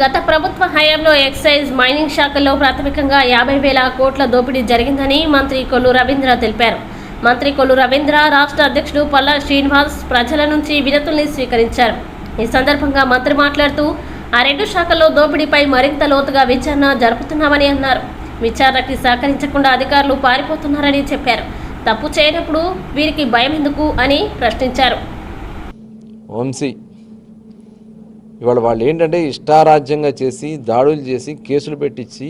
గత ప్రభుత్వ హయాంలో ఎక్సైజ్ మైనింగ్ శాఖల్లో ప్రాథమికంగా 50,000 కోట్ల దోపిడీ జరిగిందని మంత్రి కొల్లు రవీంద్ర తెలిపారు. మంత్రి కొల్లు రవీంద్ర రాష్ట్ర అధ్యక్షుడు పల్లా శ్రీనివాస్ ప్రజల నుంచి వినతుల్ని స్వీకరించారు. ఈ సందర్భంగా మంత్రి మాట్లాడుతూ ఆ రెండు శాఖల్లో దోపిడీపై మరింత లోతుగా విచారణ జరుపుతున్నామని అన్నారు. విచారణకి సహకరించకుండా అధికారులు పారిపోతున్నారని చెప్పారు. తప్పు చేయనప్పుడు వీరికి భయం ఎందుకు అని ప్రశ్నించారు. ఇవాళ వాళ్ళు ఏంటంటే ఇష్టారాజ్యంగా చేసి దాడులు చేసి కేసులు పెట్టించి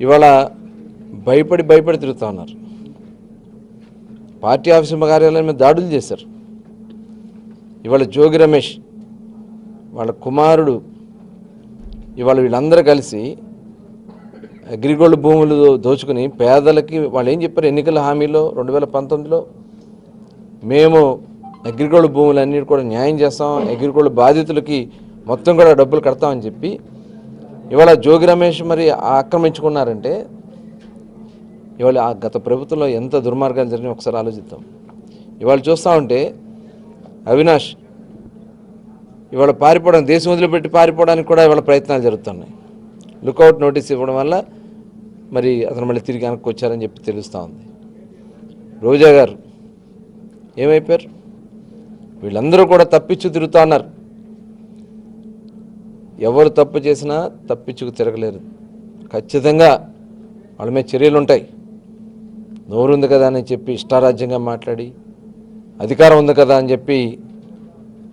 ఇవాళ భయపడి తిరుగుతూ ఉన్నారు. పార్టీ ఆఫీసు కార్యాలయం మీద దాడులు చేశారు. ఇవాళ జోగి రమేష్ వాళ్ళ కుమారుడు ఇవాళ వీళ్ళందరూ కలిసి అగ్రిగోల్డ్ భూములు దోచుకుని పేదలకి వాళ్ళు ఏం చెప్పారు, ఎన్నికల హామీలో 2019లో మేము అగ్రిగోల్డ్ భూములన్నీ కూడా న్యాయం చేస్తాం, అగ్రిగోల్డ్ బాధితులకి మొత్తం కూడా డబ్బులు కడతామని చెప్పి ఇవాళ జోగి రమేష్ మరి ఆక్రమించుకున్నారంటే ఇవాళ ఆ గత ప్రభుత్వంలో ఎంత దుర్మార్గాలు జరిగినాయి ఒకసారి ఆలోచిద్దాం. ఇవాళ చూస్తూ ఉంటే అవినాష్ ఇవాళ పారిపోవడం, దేశం వదిలిపెట్టి పారిపోవడానికి కూడా ఇవాళ ప్రయత్నాలు జరుగుతున్నాయి. లుకౌట్ నోటీస్ ఇవ్వడం వల్ల మరి అతను మళ్ళీ తిరిగి వెనక్కి వచ్చారని చెప్పి తెలుస్తూ ఉంది. రోజా గారు ఏమైపోయారు? వీళ్ళందరూ కూడా తప్పించు తిరుగుతూ ఉన్నారు. ఎవరు తప్పు చేసినా తప్పించుకు తిరగలేరు. ఖచ్చితంగా వాళ్ళ మీద చర్యలు ఉంటాయి. నోరు ఉంది కదా అని చెప్పి ఇష్టారాజ్యంగా మాట్లాడి, అధికారం ఉంది కదా అని చెప్పి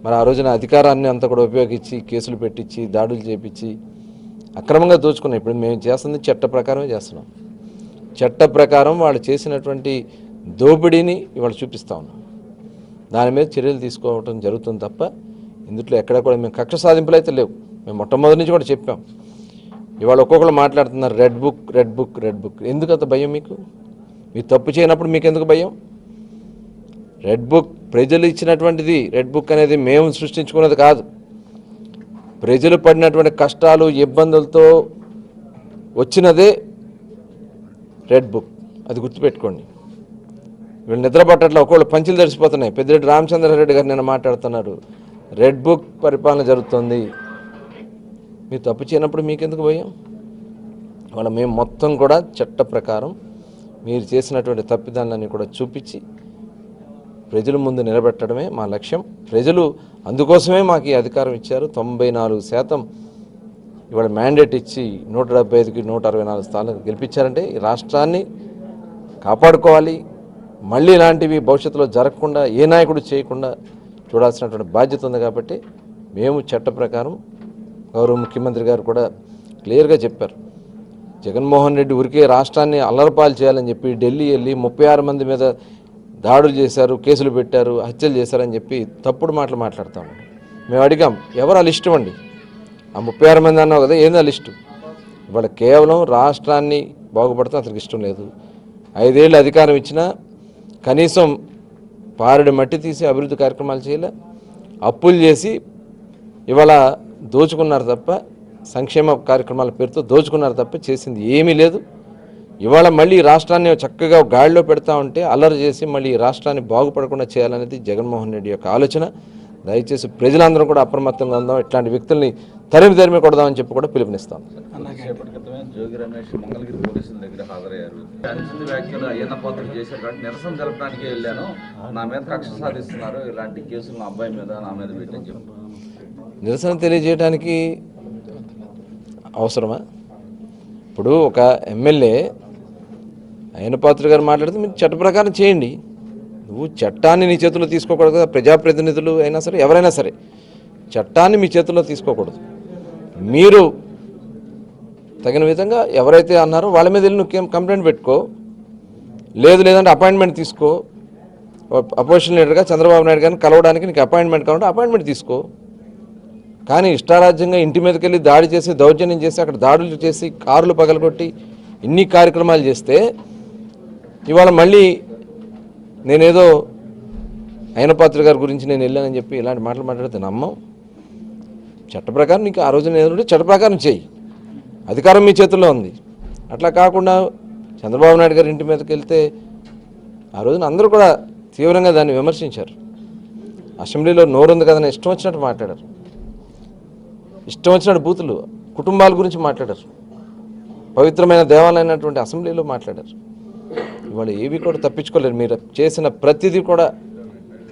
మరి ఆ రోజున అధికారాన్ని అంతా కూడా ఉపయోగించి కేసులు పెట్టించి దాడులు చేపించి అక్రమంగా దోచుకున్నాం. ఇప్పుడు మేము చేస్తుంది చట్ట ప్రకారమే చేస్తున్నాం. చట్ట ప్రకారం వాళ్ళు చేసినటువంటి దోపిడీని ఇవాళ చూపిస్తూ ఉన్నాం. దాని మీద చర్యలు తీసుకోవడం జరుగుతుంది తప్ప ఇందులో ఎక్కడ కూడా మేము కక్ష సాధింపులు అయితే లేవు. మేము మొట్టమొదటి నుంచి కూడా చెప్పాం. ఇవాళ ఒక్కొక్కరు మాట్లాడుతున్నారు రెడ్ బుక్. ఎందుకు అంత భయం మీకు? మీరు తప్పు చేయనప్పుడు మీకు ఎందుకు భయం? రెడ్ బుక్ ప్రజలు ఇచ్చినటువంటిది. రెడ్ బుక్ అనేది మేము సృష్టించుకున్నది కాదు. ప్రజలు పడినటువంటి కష్టాలు ఇబ్బందులతో వచ్చినదే రెడ్ బుక్. అది గుర్తుపెట్టుకోండి. వీళ్ళు నిద్రపట్టట్లో ఒకళ్ళు పంచులు తడిసిపోతున్నాయి. పెద్దిరెడ్డి రామచంద్రారెడ్డి గారు నేను మాట్లాడుతున్నారు, రెడ్ బుక్ పరిపాలన జరుగుతుంది. మీరు తప్పు చేయనప్పుడు మీకెందుకు భయం? వాళ్ళ మేము మొత్తం కూడా చట్ట ప్రకారం మీరు చేసినటువంటి తప్పిదాలన్నీ కూడా చూపించి ప్రజల ముందు నిలబెట్టడమే మా లక్ష్యం. ప్రజలు అందుకోసమే మాకు ఈ అధికారం ఇచ్చారు. 94% ఇవాళ మ్యాండేట్ ఇచ్చి 175కి 164 స్థానాలు గెలిపించారంటే ఈ రాష్ట్రాన్ని కాపాడుకోవాలి. మళ్ళీ ఇలాంటివి భవిష్యత్తులో జరగకుండా ఏ నాయకుడు చేయకుండా చూడాల్సినటువంటి బాధ్యత ఉంది. కాబట్టి మేము చట్ట ప్రకారం గౌరవ ముఖ్యమంత్రి గారు కూడా క్లియర్గా చెప్పారు. జగన్మోహన్ రెడ్డి ఊరికే రాష్ట్రాన్ని అల్లరపాలు చేయాలని చెప్పి ఢిల్లీ వెళ్ళి 36 మంది మీద దాడులు చేశారు, కేసులు పెట్టారు, హత్యలు చేశారని చెప్పి తప్పుడు మాటలు మాట్లాడతాము. మేము అడిగాం, ఎవరు ఆ లిస్టు అండి? ఆ 36 మంది అన్నావు కదా, ఏంది ఆ లిస్టు? ఇవాళ కేవలం రాష్ట్రాన్ని బాగుపడతాం అతనికి ఇష్టం లేదు. 5 ఏళ్ళు అధికారం ఇచ్చినా కనీసం పారెడు మట్టి తీసి అభివృద్ధి కార్యక్రమాలు చేయలే. అప్పులు చేసి ఇవాళ దోచుకున్నారు తప్ప, సంక్షేమ కార్యక్రమాల పేరుతో దోచుకున్నారు తప్ప చేసింది ఏమీ లేదు. ఇవాళ మళ్ళీ రాష్ట్రాన్ని చక్కగా గాడిలో పెడతా ఉంటే అల్లరి చేసి మళ్ళీ రాష్ట్రాన్ని బాగుపడకుండా చేయాలనేది జగన్మోహన్ రెడ్డి యొక్క ఆలోచన. దయచేసి ప్రజలందరూ కూడా అప్రమత్తంగా ఉందాం, ఇట్లాంటి వ్యక్తుల్ని తరిమి కొడదామని చెప్పి కూడా పిలుపునిస్తాం. జోగి రమేష్ మంగళగిరి పోలీసుల దగ్గర హాజరయ్యారు. అనుచిత వ్యాఖ్యలు అయ్యన్న పాత్రలు చేశారు కాబట్టి నిరసన జరపడానికి వెళ్ళాను, నా మీద కక్ష సాధిస్తున్నారు, ఇలాంటి కేసులు నా అబ్బాయి మీద నా మీద పెట్టని చెప్పి నిరసన తెలియజేయడానికి అవసరమా? ఇప్పుడు ఒక ఎమ్మెల్యే అయ్యన్న పాత్ర గారు మాట్లాడితే మీరు చట్ట ప్రకారం చేయండి. నువ్వు చట్టాన్ని నీ చేతుల్లో తీసుకోకూడదు కదా. ప్రజాప్రతినిధులు అయినా సరే ఎవరైనా సరే చట్టాన్ని మీ చేతుల్లో తీసుకోకూడదు. మీరు తగిన విధంగా ఎవరైతే అన్నారో వాళ్ళ మీద వెళ్ళి నువ్వు కంప్లైంట్ పెట్టుకో, లేదంటే అపాయింట్మెంట్ తీసుకో. అపోజిషన్ లీడర్గా చంద్రబాబు నాయుడు గారిని కలవడానికి నీకు అపాయింట్మెంట్ కావాలంటే అపాయింట్మెంట్ తీసుకో. కానీ ఇష్టారాజ్యంగా ఇంటి మీదకి వెళ్ళి దాడి చేసి దౌర్జన్యం చేసి అక్కడ దాడులు చేసి కారులు పగలగొట్టి ఇన్ని కార్యక్రమాలు చేస్తే ఇవాళ మళ్ళీ నేనేదో అయ్యన్న పాత్ర గారి గురించి నేను వెళ్ళానని చెప్పి ఇలాంటి మాటలు మాట్లాడితే నమ్మం. చట్ట ప్రకారం నీకు ఆ రోజున ఏదంటే చట్ట ప్రకారం చేయి. అధికారం మీ చేతుల్లో ఉంది. అట్లా కాకుండా చంద్రబాబు నాయుడు గారి ఇంటి మీదకి వెళ్తే ఆ రోజున అందరూ కూడా తీవ్రంగా దాన్ని విమర్శించారు. అసెంబ్లీలో నోరుంది కదని ఇష్టం వచ్చినట్టు మాట్లాడారు. ఇష్టం వచ్చినట్టు బూతులు కుటుంబాల గురించి మాట్లాడారు, పవిత్రమైన దేవాలయమైనటువంటి అసెంబ్లీలో మాట్లాడారు. ఇవాళ ఏవి కూడా తప్పించుకోలేరు. మీరు చేసిన ప్రతిదీ కూడా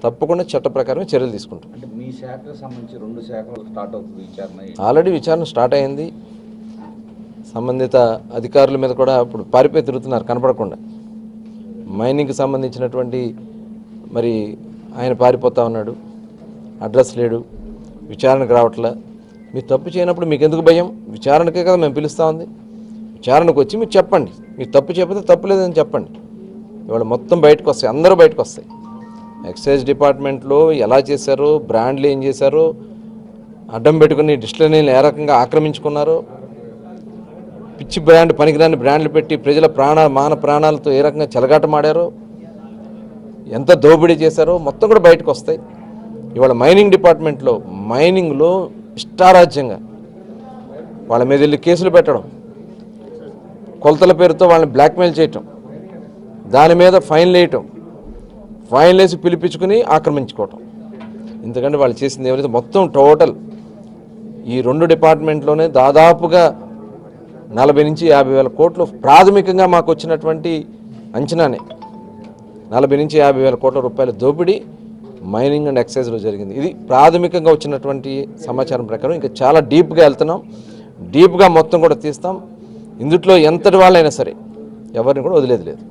తప్పకుండా చట్ట ప్రకారమే చర్యలు తీసుకుంటాం. అంటే మీ శాఖకు సంబంధించి 2 శాఖలు స్టార్ట్ అవుతుంది విచారణ. ఆల్రెడీ విచారణ స్టార్ట్ అయింది. సంబంధిత అధికారుల మీద కూడా ఇప్పుడు పారిపోయి తిరుగుతున్నారు కనపడకుండా. మైనింగ్కి సంబంధించినటువంటి మరి ఆయన పారిపోతా ఉన్నాడు, అడ్రస్ లేడు, విచారణకు రావట్లే. మీరు తప్పు చేయనప్పుడు మీకు ఎందుకు భయం? విచారణకే కదా మేము పిలుస్తూ ఉంది. విచారణకు వచ్చి మీరు చెప్పండి, మీరు తప్పు చెప్పితే తప్పు లేదని చెప్పండి. ఇవాళ మొత్తం బయటకు వస్తాయి, అందరూ బయటకు వస్తాయి. ఎక్సైజ్ డిపార్ట్మెంట్లో ఎలా చేశారో, బ్రాండ్లు ఏం చేశారో, అడ్డం పెట్టుకుని డిస్టిలరీని ఏ రకంగా ఆక్రమించుకున్నారో, పిచ్చి బ్రాండ్ పనికిరాని బ్రాండ్లు పెట్టి ప్రజల మాన ప్రాణాలతో ఏ రకంగా చెలగాటమాడారో, ఎంత దోపిడీ చేశారో మొత్తం కూడా బయటకు వస్తాయి. ఇవాళ మైనింగ్ డిపార్ట్మెంట్లో మైనింగ్లో ఇష్టారాజ్యంగా వాళ్ళ మీద వెళ్ళి కేసులు పెట్టడం, కొలతల పేరుతో వాళ్ళని బ్లాక్మెయిల్ చేయటం, దాని మీద ఫైన్లు వేయటం, ఫైన్లు వేసి పిలిపించుకుని ఆక్రమించుకోవటం. ఎందుకంటే వాళ్ళు చేసింది ఎవరైతే మొత్తం టోటల్ ఈ 2 డిపార్ట్మెంట్లోనే దాదాపుగా 40 నుంచి 50 వేల కోట్లు ప్రాథమికంగా మాకు వచ్చినటువంటి అంచనానే 40 నుంచి 50 వేల కోట్ల రూపాయల దోపిడీ మైనింగ్ అండ్ ఎక్సైజ్లో జరిగింది. ఇది ప్రాథమికంగా వచ్చినటువంటి సమాచారం ప్రకారం. ఇంకా చాలా డీప్గా వెళ్తున్నాం, డీప్గా మొత్తం కూడా తీస్తాం. ఇందుట్లో ఎంతటి వాళ్ళైనా సరే ఎవరిని కూడా వదిలేది లేదు.